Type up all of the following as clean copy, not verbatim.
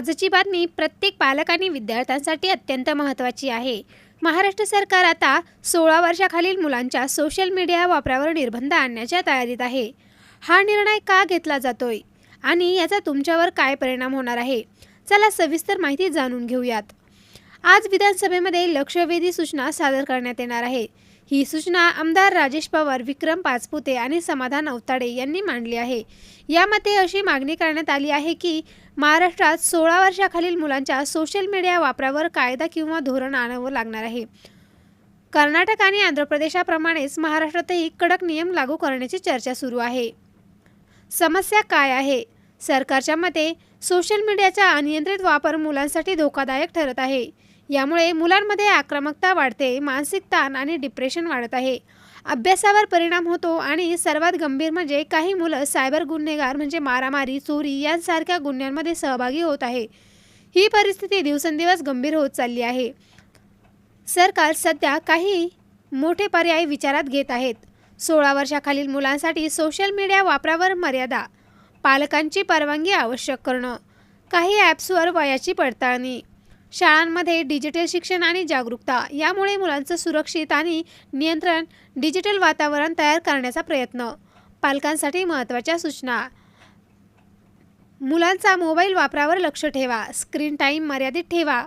आजची बातमी प्रत्येक पालक आणि विद्यार्थ्यांसाठी अत्यंत महत्त्वाची आहे. महाराष्ट्र सरकार आता 16 वर्षाखालील मुलांच्या सोशल मीडिया वापरावर निर्बंध आणण्याच्या तयारीत आहे. हा निर्णय का घेतला जातोय आणि याचा तुमच्यावर काय परिणाम होणार आहे? चला सविस्तर माहिती जाणून घेऊयात. आज विधानसभेमध्ये लक्षवेधी सूचना सादर करण्यात येणार आहे. ही सूचना आमदार राजेश पवार, विक्रम पाचपुते आणि समाधान अवताडे यांनी मांडली आहे. यामध्ये अशी मागणी करण्यात आली आहे की महाराष्ट्रात 16 वर्षाखालील मुलांच्या सोशल मीडिया वापरावर कायदा किंवा धोरण आणावं लागणार आहे. कर्नाटक आणि आंध्र प्रदेशाप्रमाणेच महाराष्ट्रातही कडक नियम लागू करण्याची चर्चा सुरू आहे. समस्या काय आहे? सरकारच्या मते सोशल मीडियाचा अनियंत्रित वापर मुलांसाठी धोकादायक ठरत आहे. यामुळे मुलांमध्ये आक्रमकता वाढते, मानसिक ताण आणि डिप्रेशन वाढत आहे. अभ्यासावर परिणाम होतो आणि सर्वात गंभीर म्हणजे काही मुलं सायबर गुन्हेगार म्हणजे मारामारी, चोरी यांसारख्या गुन्ह्यांमध्ये सहभागी होत आहे. ही परिस्थिती दिवसेंदिवस गंभीर होत चालली आहे. सरकार सध्या काही मोठे पर्याय विचारात घेत आहेत. 16 वर्षाखालील मुलांसाठी सोशल मीडिया वापरावर मर्यादा, पालकांची परवानगी आवश्यक करणं, काही ॲप्सवर वयाची पडताळणी, शाळांमध्ये डिजिटल शिक्षण आणि जागरूकता, यामुळे मुलांचं सुरक्षित आणि नियंत्रण डिजिटल वातावरण तयार करण्याचा प्रयत्न. पालकांसाठी महत्त्वाच्या सूचना. मुलांचा मोबाईल वापरावर लक्ष ठेवा. स्क्रीन टाईम मर्यादित ठेवा.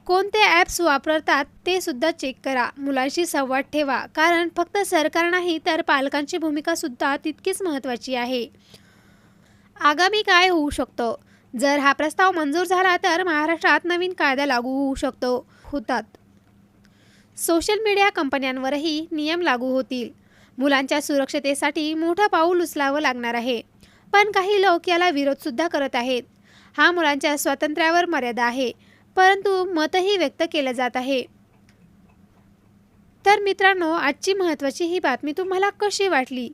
कोणते ॲप्स वापरतात ते सुद्धा चेक करा. मुलांशी संवाद ठेवा, कारण फक्त सरकार नाही तर पालकांची भूमिका सुद्धा तितकीच महत्त्वाची आहे. आगामी काय होऊ शकतं? जर हा प्रस्ताव मंजूर झाला तर महाराष्ट्रात नवीन कायदा लागू होतात. सोशल मीडिया कंपन्यांवरही नियम लागू होतील. मुलांच्या सुरक्षतेसाठी मोठं पाऊल उचलावं लागणार आहे. पण काही लोक याला विरोधसुद्धा करत आहेत. हा मुलांच्या स्वातंत्र्यावर मर्यादा आहे, परंतु मतही व्यक्त केलं जात आहे. तर मित्रांनो, आजची महत्त्वाची ही बातमी तुम्हाला कशी वाटली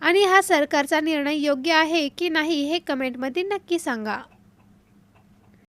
आणि हा सरकारचा निर्णय योग्य आहे की नाही हे कमेंटमध्ये नक्की सांगा.